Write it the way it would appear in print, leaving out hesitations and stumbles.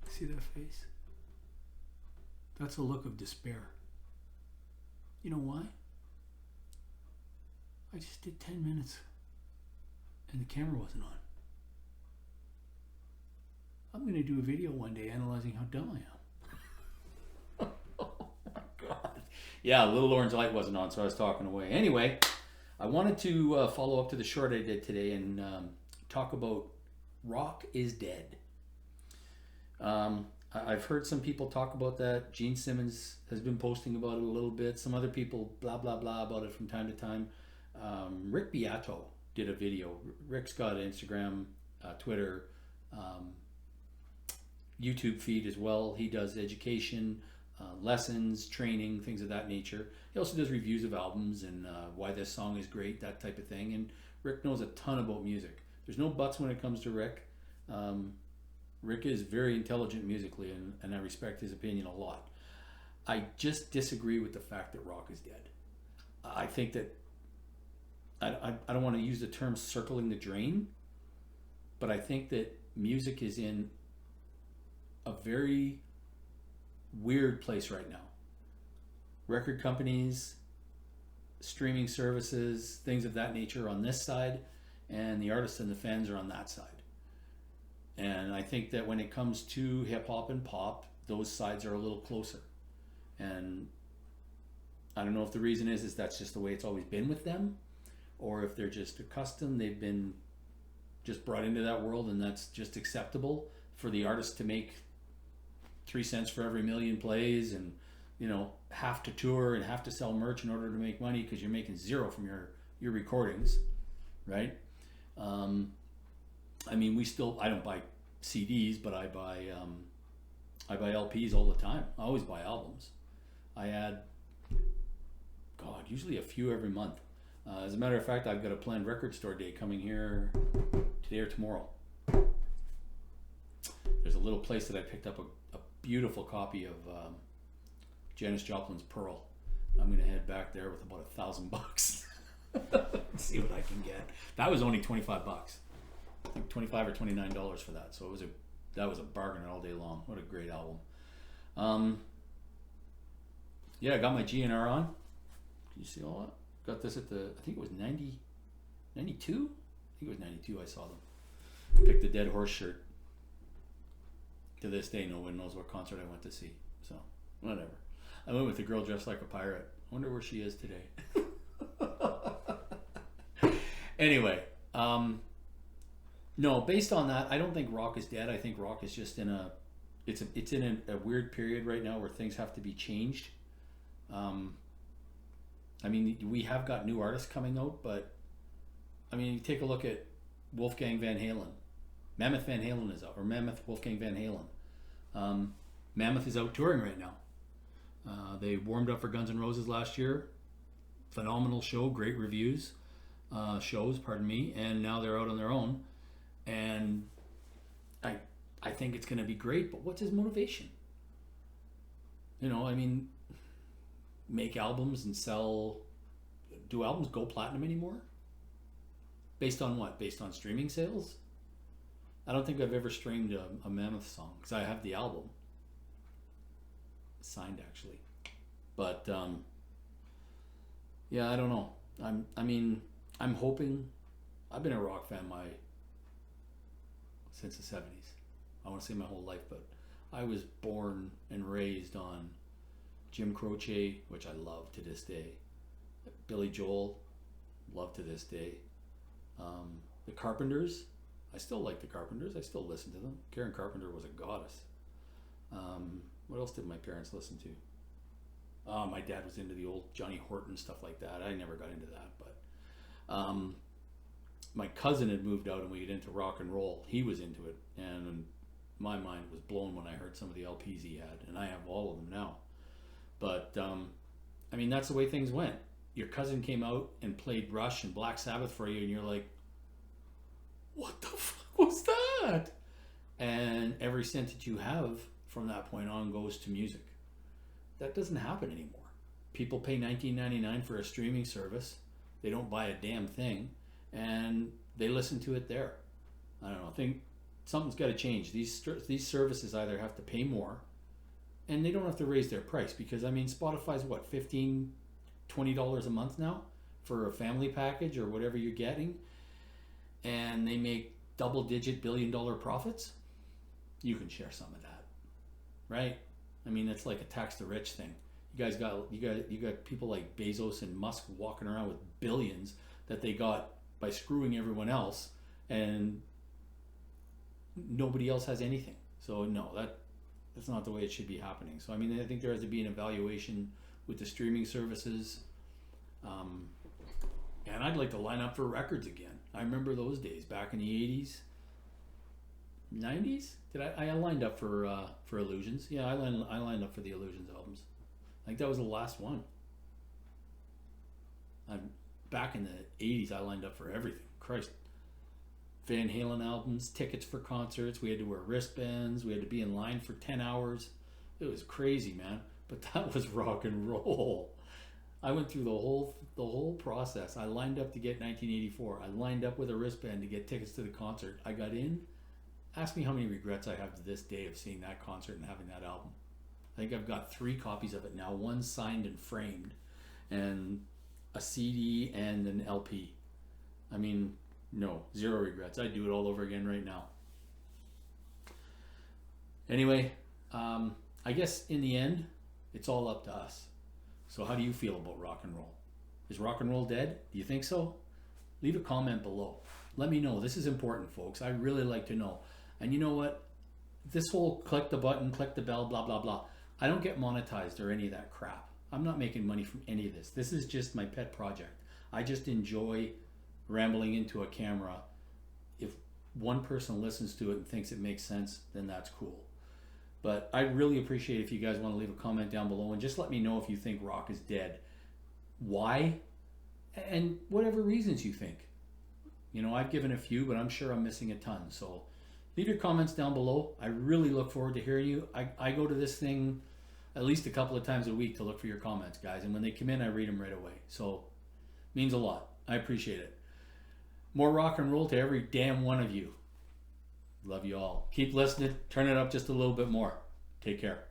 See that face? That's a look of despair. You know why? I just did 10 minutes and the camera wasn't on. I'm going to do a video one day analyzing how dumb I am. Oh my God. Yeah, Little Orange Light wasn't on, so I was talking away. Anyway, I wanted to follow up to the short I did today and talk about rock is dead. I've heard some people talk about that. Gene Simmons has been posting about it a little bit. Some other people blah blah blah about it from time to time. Rick Beato did a video. Rick's got an Instagram, Twitter, YouTube feed as well. He does education, lessons, training, things of that nature. He also does reviews of albums and why this song is great, that type of thing. And Rick knows a ton about music. There's no buts when it comes to Rick. Rick is very intelligent musically, and I respect his opinion a lot. I just disagree with the fact that rock is dead. I think that I don't want to use the term circling the drain, but I think that music is in a very weird place right now. Record companies, streaming services, things of that nature are on this side, and the artists and the fans are on that side. And I think that when it comes to hip hop and pop, those sides are a little closer. And I don't know if the reason is that's just the way it's always been with them, or if they're just accustomed, they've been just brought into that world and that's just acceptable for the artist to make 3 cents for every million plays and, have to tour and have to sell merch in order to make money because you're making zero from your recordings, right? I don't buy CDs, but I buy LPs all the time. I always buy albums. I add, usually a few every month. As a matter of fact, I've got a planned record store day coming here today or tomorrow. There's a little place that I picked up a beautiful copy of Janis Joplin's Pearl. I'm going to head back there with about $1,000. See what I can get. That was only $25. I think $25 or $29 for that. So that was a bargain all day long. What a great album. I got my GNR on. Can you see all that? Got this at I think it was 92? I think it was 92 I saw them. Picked the Dead Horse shirt. To this day, no one knows what concert I went to see. So, whatever. I went with the girl dressed like a pirate. I wonder where she is today. Anyway, no, based on that, I don't think rock is dead. I think rock is just in a weird period right now where things have to be changed. We have got new artists coming out, but you take a look at Wolfgang Van Halen. Mammoth Van Halen is out, or Mammoth Wolfgang Van Halen. Mammoth is out touring right now. They warmed up for Guns N' Roses last year. Phenomenal show, great reviews. And now they're out on their own. And I think it's going to be great, but what's his motivation? Make albums and sell. Do albums go platinum anymore? Based on what? Based on streaming sales? I don't think I've ever streamed a Mammoth song because I have the album signed actually, but I don't know. I'm hoping. I've been a rock fan since the 70s. I want to say my whole life, but I was born and raised on Jim Croce, which I love to this day. Billy Joel, love to this day. The Carpenters, I still like the Carpenters. I still listen to them. Karen Carpenter was a goddess. What else did my parents listen to? My dad was into the old Johnny Horton, stuff like that. I never got into that, but my cousin had moved out and we get into rock and roll. He was into it, and my mind was blown when I heard some of the LPs he had, and I have all of them now. But that's the way things went. Your cousin came out and played Rush and Black Sabbath for you, and you're like, what the fuck was that? And every cent that you have from that point on goes to music. That doesn't happen anymore. People pay $19.99 for a streaming service. They don't buy a damn thing, and they listen to it there. I don't know. I think Something's got to change. These services either have to pay more, and they don't have to raise their price, because I mean Spotify's what, $15-$20 a month now for a family package or whatever you're getting, and they make double-digit billion-dollar profits. You can share some of that, right? I mean, it's like a tax the rich thing. You got people like Bezos and Musk walking around with billions that they got by screwing everyone else, and nobody else has anything. So no, that's not the way it should be happening. So I mean, I think there has to be an evaluation with the streaming services, and I'd like to line up for records again. I remember those days back in the 80s, 90s. I lined up for Illusions? Yeah, I lined up for the Illusions albums. I think that was the last one. Back in the 80s, I lined up for everything. Christ. Van Halen albums, tickets for concerts. We had to wear wristbands. We had to be in line for 10 hours. It was crazy, man. But that was rock and roll. I went through the whole process. I lined up to get 1984. I lined up with a wristband to get tickets to the concert. I got in. Ask me how many regrets I have to this day of seeing that concert and having that album. I think I've got 3 copies of it now. One signed and framed, and a CD and an LP. I mean, no, 0 regrets. I'd do it all over again right now. Anyway, I guess in the end, it's all up to us. So how do you feel about rock and roll? Is rock and roll dead? Do you think so? Leave a comment below. Let me know. This is important, folks. I really like to know. And you know what? This whole click the button, click the bell, blah, blah, blah. I don't get monetized or any of that crap. I'm not making money from any of this. This is just my pet project. I just enjoy rambling into a camera. If one person listens to it and thinks it makes sense, then that's cool. But I really appreciate if you guys want to leave a comment down below and just let me know if you think rock is dead. Why? And whatever reasons you think. You know, I've given a few, but I'm sure I'm missing a ton. So leave your comments down below. I really look forward to hearing you. I go to this thing at least a couple of times a week to look for your comments, guys. And when they come in, I read them right away. So it means a lot. I appreciate it. More rock and roll to every damn one of you. Love you all. Keep listening. Turn it up just a little bit more. Take care.